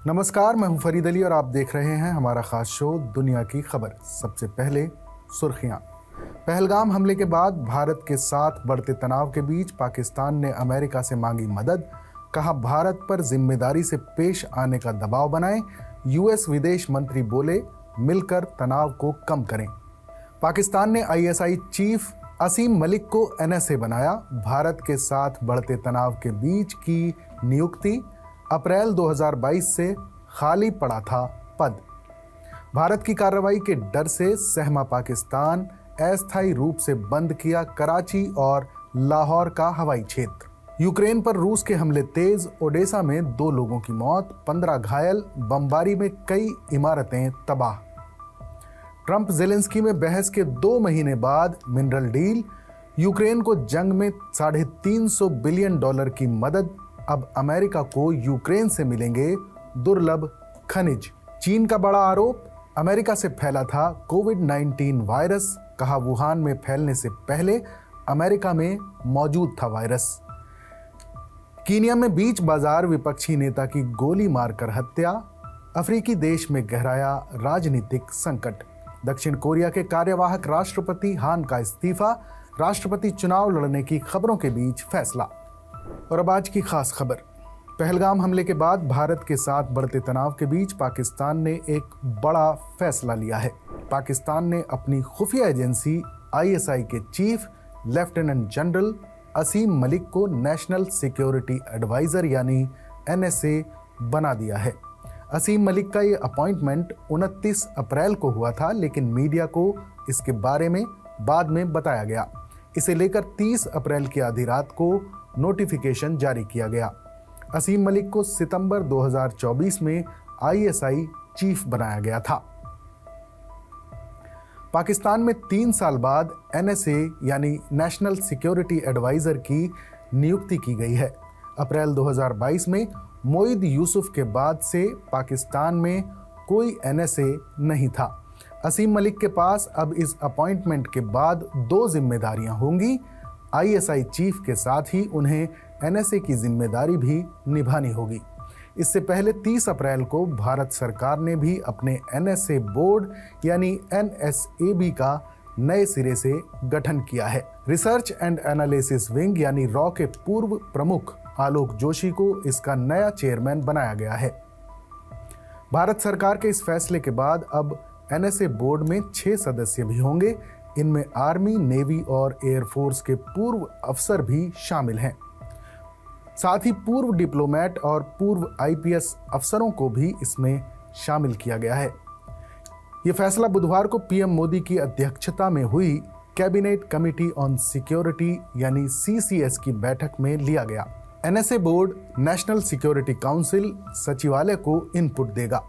नमस्कार, मैं हूं फरीद अली और आप देख रहे हैं हमारा खास शो दुनिया की खबर। सबसे पहले सुर्खियां। पहलगाम हमले के बाद भारत के साथ बढ़ते तनाव के बीच पाकिस्तान ने अमेरिका से मांगी मदद। कहा, भारत पर जिम्मेदारी से पेश आने का दबाव बनाएं। यूएस विदेश मंत्री बोले, मिलकर तनाव को कम करें। पाकिस्तान ने आईएसआई चीफ असीम मलिक को एनएसए बनाया। भारत के साथ बढ़ते तनाव के बीच की नियुक्ति। अप्रैल 2022 से खाली पड़ा था पद। भारत की कार्रवाई के डर से सहमा पाकिस्तान अस्थायी रूप से बंद किया कराची और लाहौर का हवाई क्षेत्र। यूक्रेन पर रूस के हमले तेज। ओडेसा में 2 लोगों की मौत, 15 घायल। बमबारी में कई इमारतें तबाह। ट्रंप जेलेंस्की में बहस के 2 महीने बाद मिनरल डील। यूक्रेन को जंग में $350 बिलियन की मदद। अब अमेरिका को यूक्रेन से मिलेंगे दुर्लभ खनिज। चीन का बड़ा आरोप, अमेरिका से फैला था कोविड-19 वायरस। कहा, वुहान में फैलने से पहले अमेरिका में मौजूद था वायरस। कीनिया में बीच बाजार विपक्षी नेता की गोली मारकर हत्या। अफ्रीकी देश में गहराया राजनीतिक संकट। दक्षिण कोरिया के कार्यवाहक राष्ट्रपति हान का इस्तीफा। राष्ट्रपति चुनाव लड़ने की खबरों के बीच फैसला। और अब आज की खास खबर। पहलगाम हमले के बाद भारत के साथ बढ़ते तनाव के बीच पाकिस्तान ने एक बड़ा फैसला लिया है। पाकिस्तान ने अपनी खुफिया एजेंसी आईएसआई के चीफ लेफ्टिनेंट जनरल असीम मलिक को नेशनल सिक्योरिटी एडवाइजर यानी एनएसए बना दिया है। असीम मलिक का ये अपॉइंटमेंट 29 अप्रैल को हुआ था, लेकिन मीडिया को इसके बारे में बाद में बताया गया। इसे लेकर 30 अप्रैल की आधी रात को नोटिफिकेशन जारी किया गया। असीम मलिक को सितंबर 2024 में आईएसआई चीफ बनाया गया था। पाकिस्तान में 3 साल बाद एनएसए यानी नेशनल सिक्योरिटी एडवाइजर की नियुक्ति की गई है। अप्रैल 2022 में मोईद यूसुफ के बाद से पाकिस्तान में कोई एनएसए नहीं था। असीम मलिक के पास अब इस अपॉइंटमेंट के बाद 2 जिम्मेदारियां होंगी। आईएसआई चीफ के साथ ही उन्हें एनएसए की जिम्मेदारी भी निभानी होगी। इससे पहले 30 अप्रैल को भारत सरकार ने भी अपने एनएसए बोर्ड यानी एनएसएबी का नए सिरे से गठन किया है। रिसर्च एंड एनालिसिस विंग यानी रॉ के पूर्व प्रमुख आलोक जोशी को इसका नया चेयरमैन बनाया गया है। भारत सरकार के इस फैसले के बाद अब एनएसए बोर्ड में 6 सदस्य भी होंगे। इनमें आर्मी, नेवी और एयरफोर्स के पूर्व अफसर भी शामिल हैं। साथ ही पूर्व डिप्लोमेट और पूर्व आईपीएस अफसरों को भी इसमें शामिल किया गया है। यह फैसला बुधवार को पीएम मोदी की अध्यक्षता में हुई कैबिनेट कमिटी ऑन सिक्योरिटी यानी सीसीएस की बैठक में लिया गया। NSA board national security council सचिवालय को इनपुट देगा।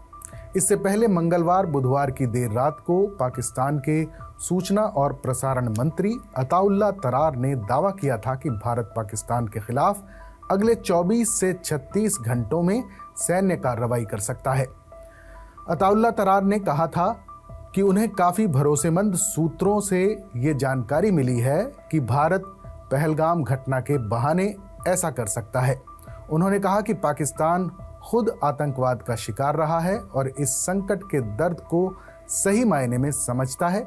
इससे पहले मंगलवार बुधवार की देर रात को पाकिस्तान के सूचना और प्रसारण मंत्री अताउल्ला तरार ने दावा किया था कि भारत पाकिस्तान के खिलाफ अगले 24 से 36 घंटों में सैन्य कार्रवाई कर सकता है। अताउल्ला तरार ने कहा था कि उन्हें काफ़ी भरोसेमंद सूत्रों से ये जानकारी मिली है कि भारत पहलगाम घटना के बहाने ऐसा कर सकता है। उन्होंने कहा कि पाकिस्तान खुद आतंकवाद का शिकार रहा है और इस संकट के दर्द को सही मायने में समझता है।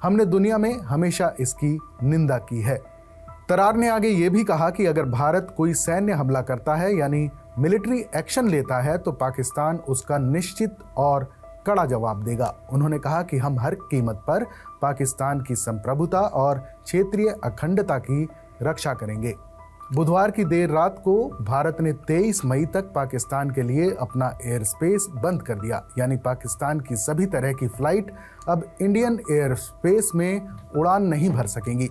हमने दुनिया में हमेशा इसकी निंदा की है। तरार ने आगे ये भी कहा कि अगर भारत कोई सैन्य हमला करता है यानी मिलिट्री एक्शन लेता है तो पाकिस्तान उसका निश्चित और कड़ा जवाब देगा। उन्होंने कहा कि हम हर कीमत पर पाकिस्तान की संप्रभुता और क्षेत्रीय अखंडता की रक्षा करेंगे। बुधवार की देर रात को भारत ने 23 मई तक पाकिस्तान के लिए अपना एयर स्पेस बंद कर दिया, यानी पाकिस्तान की सभी तरह की फ्लाइट अब इंडियन एयर स्पेस में उड़ान नहीं भर सकेंगी।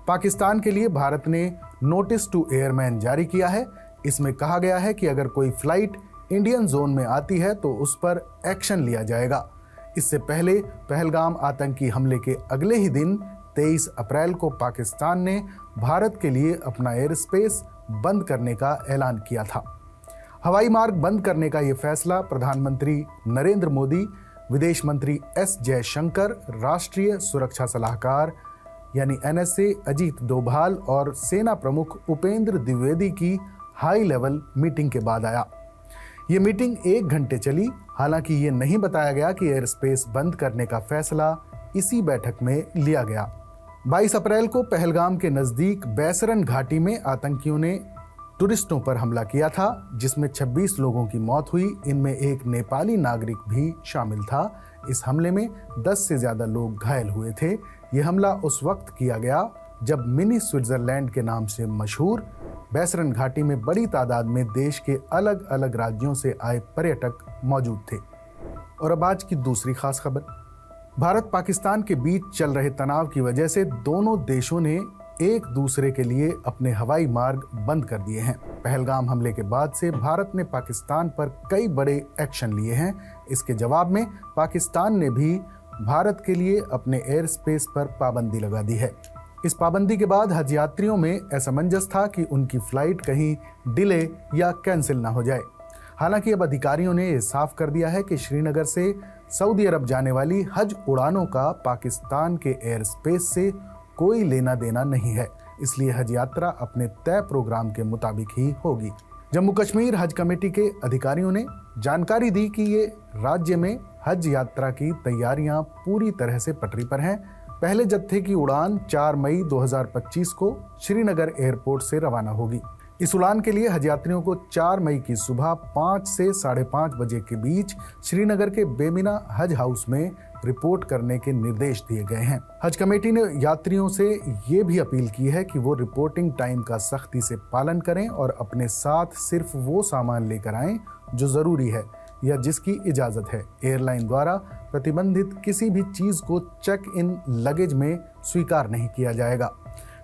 पाकिस्तान के लिए भारत ने नोटिस टू एयरमैन जारी किया है। इसमें कहा गया है कि अगर कोई फ्लाइट इंडियन जोन में आती है तो उस पर एक्शन लिया जाएगा। इससे पहले पहलगाम आतंकी हमले के अगले ही दिन 23 अप्रैल को पाकिस्तान ने भारत के लिए अपना एयर स्पेस बंद करने का ऐलान किया था। हवाई मार्ग बंद करने का ये फैसला प्रधानमंत्री नरेंद्र मोदी, विदेश मंत्री एस जयशंकर, राष्ट्रीय सुरक्षा सलाहकार यानी एनएसए अजीत डोभाल और सेना प्रमुख उपेंद्र द्विवेदी की हाई लेवल मीटिंग के बाद आया। ये मीटिंग 1 घंटे चली। हालांकि ये नहीं बताया गया कि एयर स्पेस बंद करने का फैसला इसी बैठक में लिया गया। 22 अप्रैल को पहलगाम के नजदीक बैसरन घाटी में आतंकियों ने टूरिस्टों पर हमला किया था, जिसमें 26 लोगों की मौत हुई। इनमें एक नेपाली नागरिक भी शामिल था। इस हमले में 10 से ज्यादा लोग घायल हुए थे। यह हमला उस वक्त किया गया जब मिनी स्विट्जरलैंड के नाम से मशहूर बैसरन घाटी में बड़ी तादाद में देश के अलग अलग राज्यों से आए पर्यटक मौजूद थे। और अब आज की दूसरी खास खबर। भारत पाकिस्तान के बीच चल रहे तनाव की वजह से दोनों देशों ने एक दूसरे के लिए अपने हवाई मार्ग बंद कर दिए हैं। पहलगाम हमले के बाद से भारत ने पाकिस्तान पर कई बड़े एक्शन लिए हैं। इसके जवाब में पाकिस्तान ने भी भारत के लिए अपने एयर स्पेस पर पाबंदी लगा दी है। इस पाबंदी के बाद हज यात्रियों में असमंजस था कि उनकी फ्लाइट कहीं डिले या कैंसिल ना हो जाए। हालांकि अब अधिकारियों ने यह साफ कर दिया है कि श्रीनगर से सऊदी अरब जाने वाली हज उड़ानों का पाकिस्तान के एयर स्पेस से कोई लेना देना नहीं है, इसलिए हज यात्रा अपने तय प्रोग्राम के मुताबिक ही होगी। जम्मू कश्मीर हज कमेटी के अधिकारियों ने जानकारी दी कि ये राज्य में हज यात्रा की तैयारियां पूरी तरह से पटरी पर हैं। पहले जत्थे की उड़ान 4 मई 2025 को श्रीनगर एयरपोर्ट से रवाना होगी। इस उड़ान के लिए हज यात्रियों को 4 मई की सुबह 5 से 5:30 बजे के बीच श्रीनगर के बेमिना हज हाउस में रिपोर्ट करने के निर्देश दिए गए हैं। हज कमेटी ने यात्रियों से ये भी अपील की है कि वो रिपोर्टिंग टाइम का सख्ती से पालन करें और अपने साथ सिर्फ वो सामान लेकर आएं जो जरूरी है या जिसकी इजाजत है। एयरलाइन द्वारा प्रतिबंधित किसी भी चीज को चेक इन लगेज में स्वीकार नहीं किया जाएगा।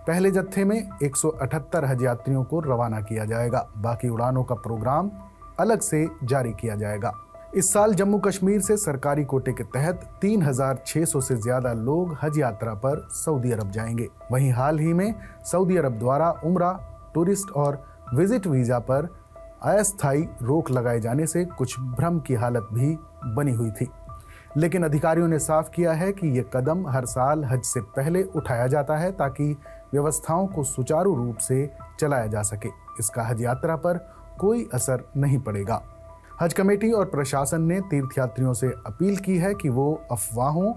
पहले जत्थे में 178 हज यात्रियों को रवाना किया जाएगा। बाकी उड़ानों का प्रोग्राम अलग से जारी किया जाएगा। इस साल जम्मू कश्मीर से सरकारी कोटे के तहत 3600 से ज्यादा लोग हज यात्रा पर सऊदी अरब जाएंगे। वहीं हाल ही में सऊदी अरब द्वारा उम्रा, टूरिस्ट और विजिट वीजा पर अस्थायी रोक लगाए जाने से कुछ भ्रम की हालत भी बनी हुई थी। लेकिन अधिकारियों ने साफ किया है कि ये कदम हर साल हज से पहले उठाया जाता है ताकि व्यवस्थाओं को सुचारू रूप से चलाया जा सके। इसका हज यात्रा पर कोई असर नहीं पड़ेगा। हज कमेटी और प्रशासन ने तीर्थयात्रियों से अपील की है कि वो अफवाहों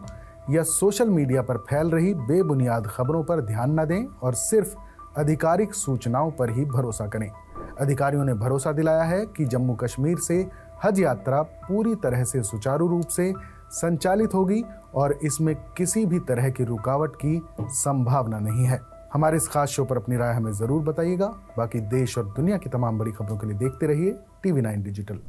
या सोशल मीडिया पर फैल रही बेबुनियाद खबरों पर ध्यान न दें और सिर्फ आधिकारिक सूचनाओं पर ही भरोसा करें। अधिकारियों ने भरोसा दिलाया है कि जम्मू कश्मीर से हज यात्रा पूरी तरह से सुचारू रूप से संचालित होगी और इसमें किसी भी तरह की रुकावट की संभावना नहीं है। हमारे इस खास शो पर अपनी राय हमें जरूर बताइएगा। बाकी देश और दुनिया की तमाम बड़ी खबरों के लिए देखते रहिए TV9 डिजिटल।